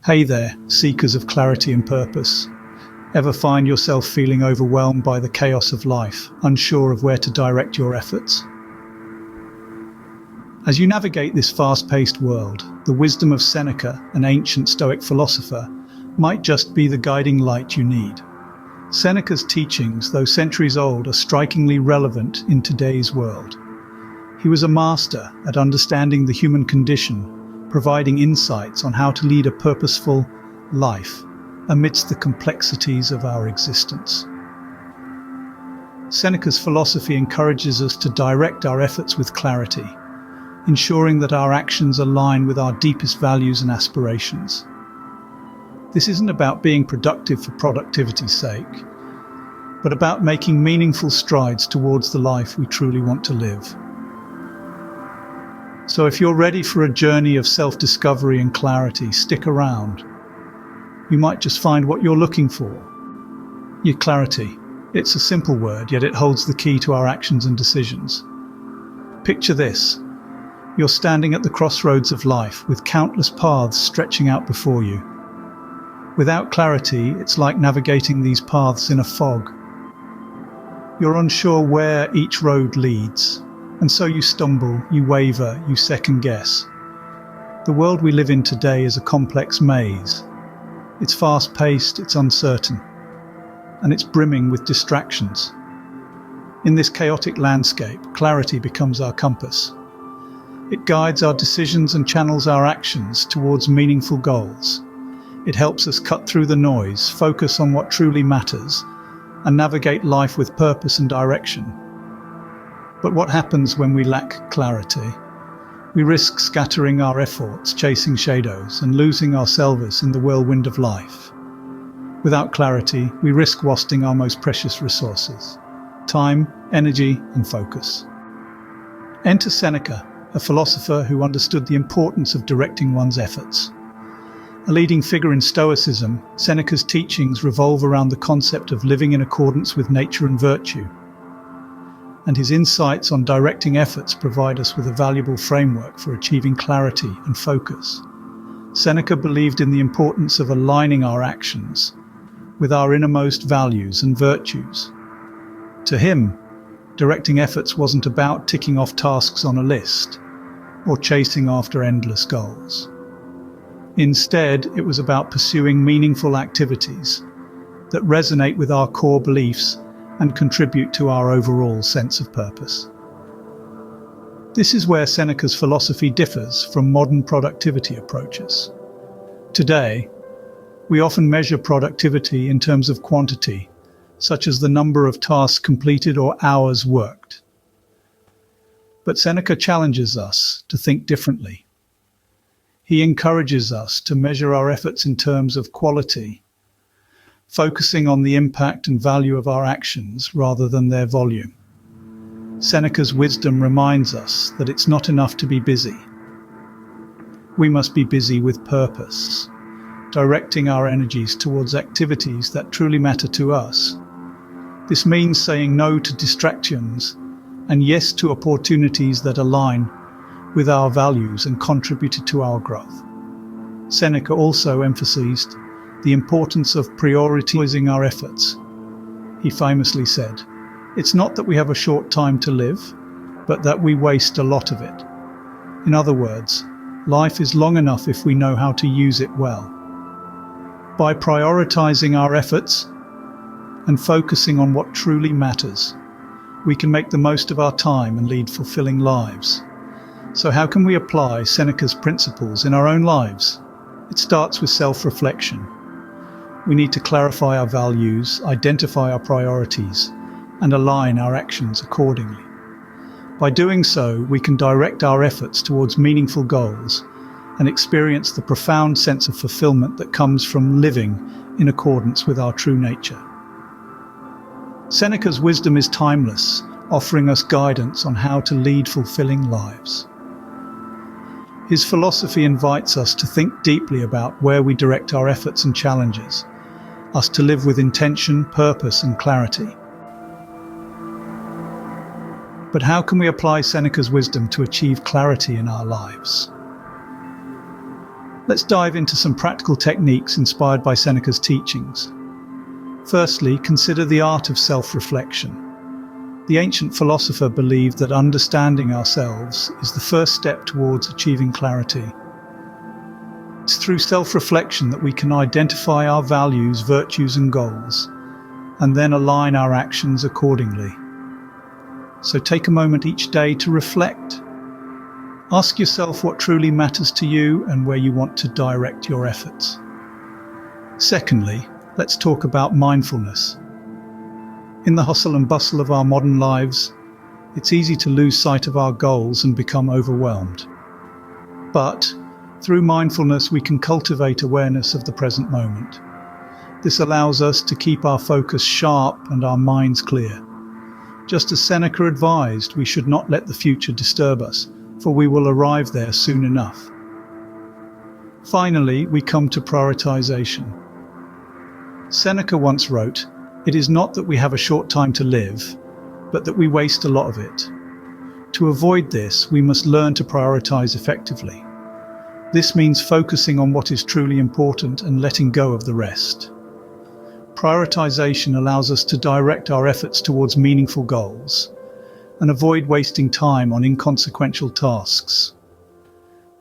Hey there, seekers of clarity and purpose. Ever find yourself feeling overwhelmed by the chaos of life, unsure of where to direct your efforts? As you navigate this fast-paced world, the wisdom of Seneca, an ancient Stoic philosopher, might just be the guiding light you need. Seneca's teachings, though centuries old, are strikingly relevant in today's world. He was a master at understanding the human condition, providing insights on how to lead a purposeful life amidst the complexities of our existence. Seneca's philosophy encourages us to direct our efforts with clarity, ensuring that our actions align with our deepest values and aspirations. This isn't about being productive for productivity's sake, but about making meaningful strides towards the life we truly want to live. So if you're ready for a journey of self-discovery and clarity, stick around. You might just find what you're looking for. Your clarity. It's a simple word, yet it holds the key to our actions and decisions. Picture this. You're standing at the crossroads of life with countless paths stretching out before you. Without clarity, it's like navigating these paths in a fog. You're unsure where each road leads. And so you stumble, you waver, you second guess. The world we live in today is a complex maze. It's fast-paced, it's uncertain, and it's brimming with distractions. In this chaotic landscape, clarity becomes our compass. It guides our decisions and channels our actions towards meaningful goals. It helps us cut through the noise, focus on what truly matters, and navigate life with purpose and direction. But what happens when we lack clarity? We risk scattering our efforts, chasing shadows, and losing ourselves in the whirlwind of life. Without clarity, we risk wasting our most precious resources: time, energy, and focus. Enter Seneca, a philosopher who understood the importance of directing one's efforts. A leading figure in Stoicism, Seneca's teachings revolve around the concept of living in accordance with nature and virtue. And his insights on directing efforts provide us with a valuable framework for achieving clarity and focus. Seneca believed in the importance of aligning our actions with our innermost values and virtues. To him, directing efforts wasn't about ticking off tasks on a list or chasing after endless goals. Instead, it was about pursuing meaningful activities that resonate with our core beliefs and contribute to our overall sense of purpose. This is where Seneca's philosophy differs from modern productivity approaches. Today, we often measure productivity in terms of quantity, such as the number of tasks completed or hours worked. But Seneca challenges us to think differently. He encourages us to measure our efforts in terms of quality, focusing on the impact and value of our actions rather than their volume. Seneca's wisdom reminds us that it's not enough to be busy. We must be busy with purpose, directing our energies towards activities that truly matter to us. This means saying no to distractions and yes to opportunities that align with our values and contributed to our growth. Seneca also emphasized the importance of prioritizing our efforts. He famously said, "It's not that we have a short time to live, but that we waste a lot of it." In other words, life is long enough if we know how to use it well. By prioritizing our efforts and focusing on what truly matters, we can make the most of our time and lead fulfilling lives. So how can we apply Seneca's principles in our own lives? It starts with self-reflection. We need to clarify our values, identify our priorities, and align our actions accordingly. By doing so, we can direct our efforts towards meaningful goals and experience the profound sense of fulfillment that comes from living in accordance with our true nature. Seneca's wisdom is timeless, offering us guidance on how to lead fulfilling lives. His philosophy invites us to think deeply about where we direct our efforts and challenges us to live with intention, purpose, and clarity. But how can we apply Seneca's wisdom to achieve clarity in our lives? Let's dive into some practical techniques inspired by Seneca's teachings. Firstly, consider the art of self-reflection. The ancient philosopher believed that understanding ourselves is the first step towards achieving clarity. It's through self-reflection that we can identify our values, virtues, and goals, and then align our actions accordingly. So take a moment each day to reflect. Ask yourself what truly matters to you and where you want to direct your efforts. Secondly, let's talk about mindfulness. In the hustle and bustle of our modern lives, it's easy to lose sight of our goals and become overwhelmed. But through mindfulness, we can cultivate awareness of the present moment. This allows us to keep our focus sharp and our minds clear. Just as Seneca advised, we should not let the future disturb us, for we will arrive there soon enough. Finally, we come to prioritization. Seneca once wrote, "It is not that we have a short time to live, but that we waste a lot of it. To avoid this, we must learn to prioritize effectively. This means focusing on what is truly important and letting go of the rest." Prioritization allows us to direct our efforts towards meaningful goals and avoid wasting time on inconsequential tasks.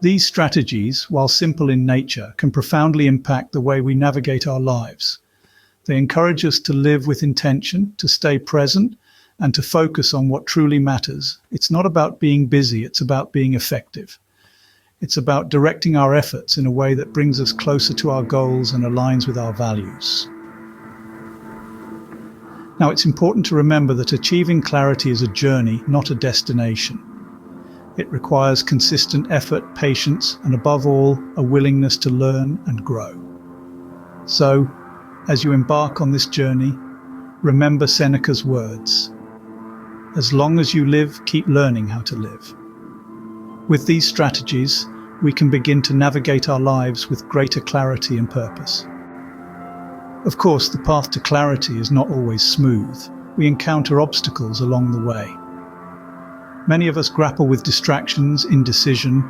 These strategies, while simple in nature, can profoundly impact the way we navigate our lives. They encourage us to live with intention, to stay present, and to focus on what truly matters. It's not about being busy, it's about being effective. It's about directing our efforts in a way that brings us closer to our goals and aligns with our values. Now, it's important to remember that achieving clarity is a journey, not a destination. It requires consistent effort, patience, and above all, a willingness to learn and grow. So, as you embark on this journey, remember Seneca's words. As long as you live, keep learning how to live. With these strategies, we can begin to navigate our lives with greater clarity and purpose. Of course, the path to clarity is not always smooth. We encounter obstacles along the way. Many of us grapple with distractions, indecision,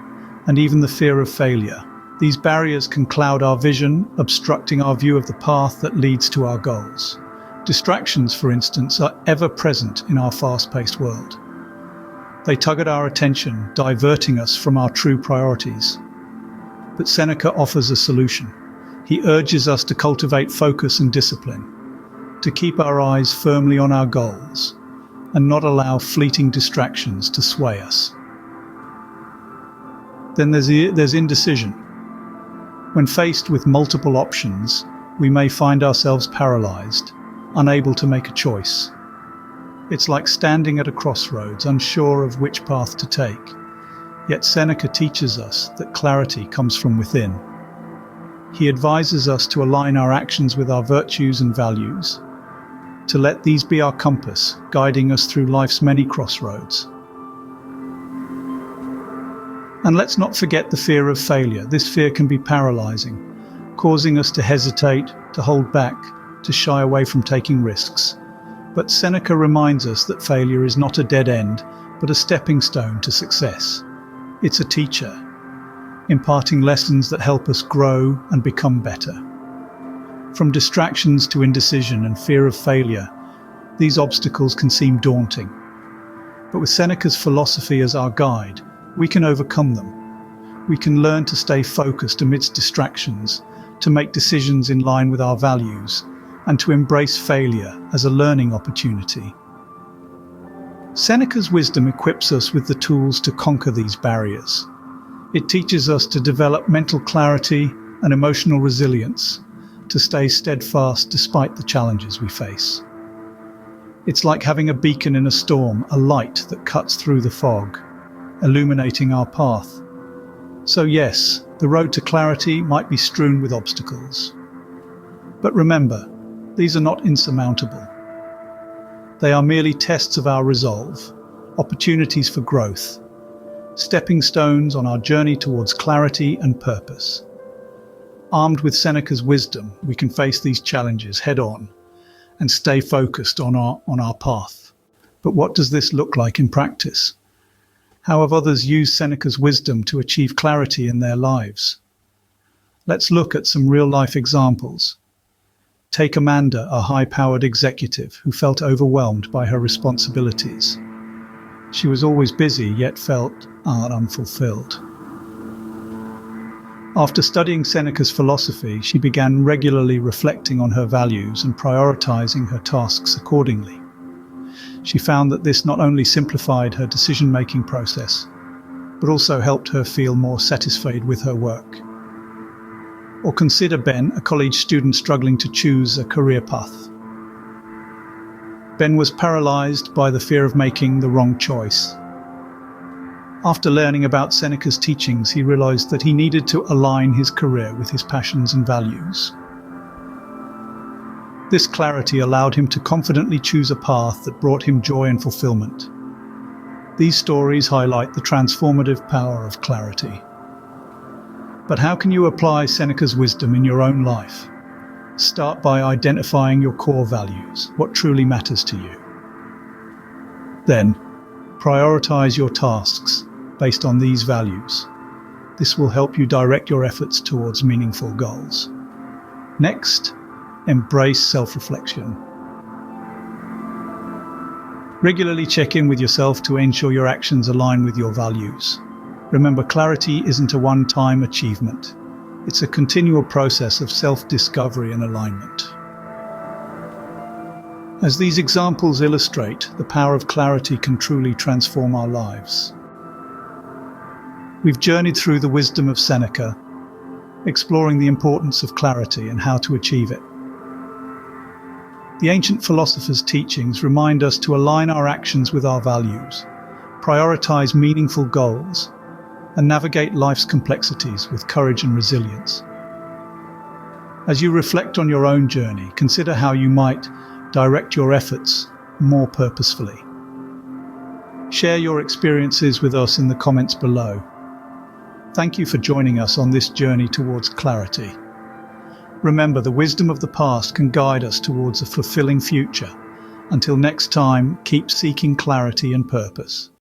and even the fear of failure. These barriers can cloud our vision, obstructing our view of the path that leads to our goals. Distractions, for instance, are ever present in our fast-paced world. They tug at our attention, diverting us from our true priorities. But Seneca offers a solution. He urges us to cultivate focus and discipline, to keep our eyes firmly on our goals, and not allow fleeting distractions to sway us. Then there's indecision. When faced with multiple options, we may find ourselves paralyzed, unable to make a choice. It's like standing at a crossroads, unsure of which path to take. Yet Seneca teaches us that clarity comes from within. He advises us to align our actions with our virtues and values, to let these be our compass, guiding us through life's many crossroads. And let's not forget the fear of failure. This fear can be paralyzing, causing us to hesitate, to hold back, to shy away from taking risks. But Seneca reminds us that failure is not a dead end, but a stepping stone to success. It's a teacher, imparting lessons that help us grow and become better. From distractions to indecision and fear of failure, these obstacles can seem daunting. But with Seneca's philosophy as our guide, we can overcome them. We can learn to stay focused amidst distractions, to make decisions in line with our values, and to embrace failure as a learning opportunity. Seneca's wisdom equips us with the tools to conquer these barriers. It teaches us to develop mental clarity and emotional resilience, to stay steadfast despite the challenges we face. It's like having a beacon in a storm, a light that cuts through the fog, illuminating our path. So yes, the road to clarity might be strewn with obstacles. But remember, these are not insurmountable. They are merely tests of our resolve, opportunities for growth, stepping stones on our journey towards clarity and purpose. Armed with Seneca's wisdom, we can face these challenges head-on and stay focused on our path. But what does this look like in practice? How have others used Seneca's wisdom to achieve clarity in their lives? Let's look at some real-life examples. Take Amanda, a high-powered executive who felt overwhelmed by her responsibilities. She was always busy, yet felt unfulfilled. After studying Seneca's philosophy, she began regularly reflecting on her values and prioritizing her tasks accordingly. She found that this not only simplified her decision-making process, but also helped her feel more satisfied with her work. Or consider Ben, a college student struggling to choose a career path. Ben was paralyzed by the fear of making the wrong choice. After learning about Seneca's teachings, he realized that he needed to align his career with his passions and values. This clarity allowed him to confidently choose a path that brought him joy and fulfillment. These stories highlight the transformative power of clarity. But how can you apply Seneca's wisdom in your own life? Start by identifying your core values, what truly matters to you. Then, prioritize your tasks based on these values. This will help you direct your efforts towards meaningful goals. Next, embrace self-reflection. Regularly check in with yourself to ensure your actions align with your values. Remember, clarity isn't a one-time achievement. It's a continual process of self-discovery and alignment. As these examples illustrate, the power of clarity can truly transform our lives. We've journeyed through the wisdom of Seneca, exploring the importance of clarity and how to achieve it. The ancient philosopher's teachings remind us to align our actions with our values, prioritize meaningful goals, and navigate life's complexities with courage and resilience. As you reflect on your own journey, consider how you might direct your efforts more purposefully. Share your experiences with us in the comments below. Thank you for joining us on this journey towards clarity. Remember, the wisdom of the past can guide us towards a fulfilling future. Until next time, keep seeking clarity and purpose.